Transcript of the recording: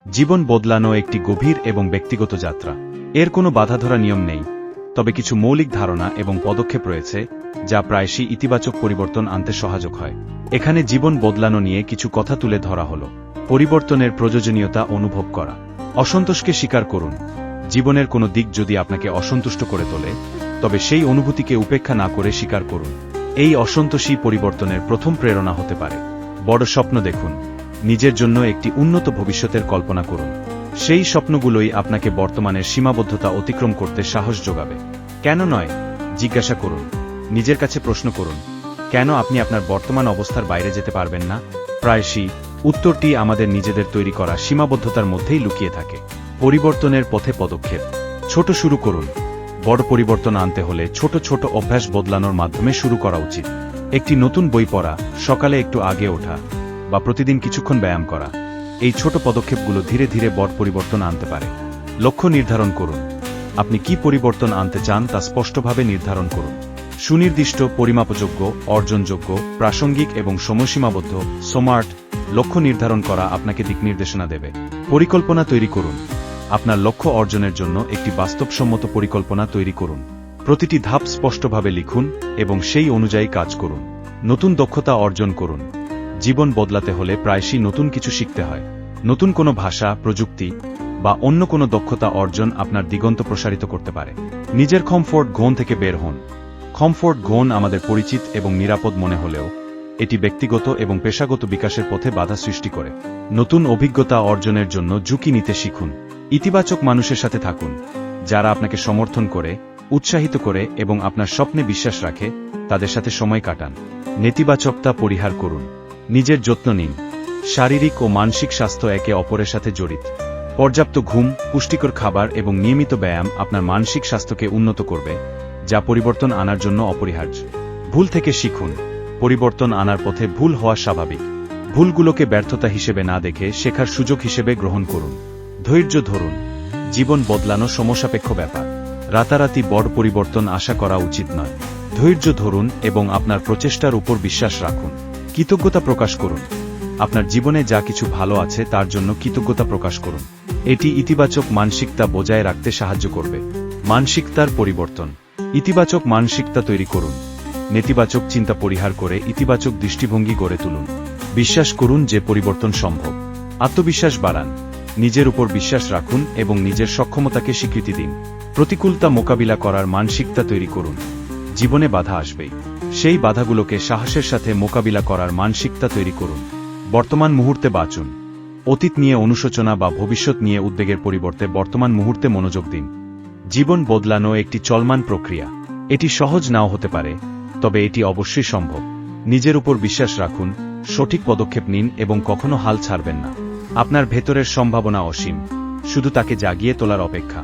জীবন বদলানো একটি গভীর এবং ব্যক্তিগত যাত্রা। এর কোনো বাধাধরা নিয়ম নেই, তবে কিছু মৌলিক ধারণা এবং পদক্ষেপ রয়েছে যা প্রায়শই ইতিবাচক পরিবর্তন আনতে সহায়ক হয়। এখানে জীবন বদলানো নিয়ে কিছু কথা তুলে ধরা হলো। পরিবর্তনের প্রয়োজনীয়তা অনুভব করা। অসন্তোষকে স্বীকার করুন। জীবনের কোনো দিক যদি আপনাকে অসন্তুষ্ট করে তোলে, তবে সেই অনুভূতিকে উপেক্ষা না করে স্বীকার করুন। এই অসন্তোষই পরিবর্তনের প্রথম প্রেরণা হতে পারে। বড় স্বপ্ন দেখুন। নিজের জন্য একটি উন্নত ভবিষ্যতের কল্পনা করুন। সেই স্বপ্নগুলোই আপনাকে বর্তমানের সীমাবদ্ধতা অতিক্রম করতে সাহস যোগাবে। কেন নয় জিজ্ঞাসা করুন। নিজের কাছে প্রশ্ন করুন, কেন আপনি আপনার বর্তমান অবস্থার বাইরে যেতে পারবেন না? প্রায়শই উত্তরটি আমাদের নিজেদের তৈরি করা সীমাবদ্ধতার মধ্যেই লুকিয়ে থাকে। পরিবর্তনের পথে পদক্ষেপ। ছোট শুরু করুন। বড় পরিবর্তন আনতে হলে ছোট ছোট অভ্যাস বদলানোর মাধ্যমে শুরু করা উচিত। একটি নতুন বই পড়া, সকালে একটু আগে ওঠা, বা প্রতিদিন কিছুক্ষণ ব্যায়াম করা। এই ছোট পদক্ষেপগুলো ধীরে ধীরে বড় পরিবর্তন আনতে পারে। লক্ষ্য নির্ধারণ করুন। আপনি কি পরিবর্তন আনতে চান তা স্পষ্টভাবে নির্ধারণ করুন। সুনির্দিষ্ট, পরিমাপযোগ্য, অর্জনযোগ্য, প্রাসঙ্গিক এবং সময়সীমাবদ্ধ স্মার্ট লক্ষ্য নির্ধারণ করা আপনাকে দিক নির্দেশনা দেবে। পরিকল্পনা তৈরি করুন। আপনার লক্ষ্য অর্জনের জন্য একটি বাস্তবসম্মত পরিকল্পনা তৈরি করুন। প্রতিটি ধাপ স্পষ্টভাবে লিখুন এবং সেই অনুযায়ী কাজ করুন। নতুন দক্ষতা অর্জন করুন। জীবন বদলাতে হলে প্রায়শই নতুন কিছু শিখতে হয়। নতুন কোনো ভাষা, প্রযুক্তি বা অন্য কোনো দক্ষতা অর্জন আপনার দিগন্ত প্রসারিত করতে পারে। নিজের কমফোর্ট জোন থেকে বের হন। কমফোর্ট জোন আমাদের পরিচিত এবং নিরাপদ মনে হলেও এটি ব্যক্তিগত এবং পেশাগত বিকাশের পথে বাধা সৃষ্টি করে। নতুন অভিজ্ঞতা অর্জনের জন্য ঝুঁকি নিতে শিখুন। ইতিবাচক মানুষের সাথে থাকুন। যারা আপনাকে সমর্থন করে, উৎসাহিত করে এবং আপনার স্বপ্নে বিশ্বাস রাখে, তাদের সাথে সময় কাটান। নেতিবাচকতা পরিহার করুন। নিজের যত্ন নিন। শারীরিক ও মানসিক স্বাস্থ্য একে অপরের সাথে জড়িত। পর্যাপ্ত ঘুম, পুষ্টিকর খাবার এবং নিয়মিত ব্যায়াম আপনার মানসিক স্বাস্থ্যকে উন্নত করবে, যা পরিবর্তন আনার জন্য অপরিহার্য। ভুল থেকে শিখুন। পরিবর্তন আনার পথে ভুল হওয়া স্বাভাবিক। ভুলগুলোকে ব্যর্থতা হিসেবে না দেখে শেখার সুযোগ হিসেবে গ্রহণ করুন। ধৈর্য ধরুন। জীবন বদলানো সমসাপেক্ষ ব্যাপার। রাতারাতি বড় পরিবর্তন আশা করা উচিত নয়। ধৈর্য ধরুন এবং আপনার প্রচেষ্টার উপর বিশ্বাস রাখুন। কৃতজ্ঞতা প্রকাশ করুন। আপনার জীবনে যা কিছু ভালো আছে তার জন্য কৃতজ্ঞতা প্রকাশ করুন। এটি ইতিবাচক মানসিকতা বজায় রাখতে সাহায্য করবে। মানসিকতার পরিবর্তন। ইতিবাচক মানসিকতা তৈরি করুন। নেতিবাচক চিন্তা পরিহার করে ইতিবাচক দৃষ্টিভঙ্গি গড়ে তুলুন। বিশ্বাস করুন যে পরিবর্তন সম্ভব। আত্মবিশ্বাস বাড়ান। নিজের উপর বিশ্বাস রাখুন এবং নিজের সক্ষমতাকে স্বীকৃতি দিন। প্রতিকূলতা মোকাবিলা করার মানসিকতা তৈরি করুন। জীবনে বাধা আসবেই। সেই বাধাগুলোকে সাহসের সাথে মোকাবিলা করার মানসিকতা তৈরি করুন। বর্তমান মুহূর্তে বাঁচুন। অতীত নিয়ে অনুশোচনা বা ভবিষ্যৎ নিয়ে উদ্বেগের পরিবর্তে বর্তমান মুহূর্তে মনোযোগ দিন। জীবন বদলানো একটি চলমান প্রক্রিয়া। এটি সহজ নাও হতে পারে, তবে এটি অবশ্যই সম্ভব। নিজের উপর বিশ্বাস রাখুন, সঠিক পদক্ষেপ নিন এবং কখনো হাল ছাড়বেন না। আপনার ভেতরের সম্ভাবনা অসীম, শুধু তাকে জাগিয়ে তোলার অপেক্ষা।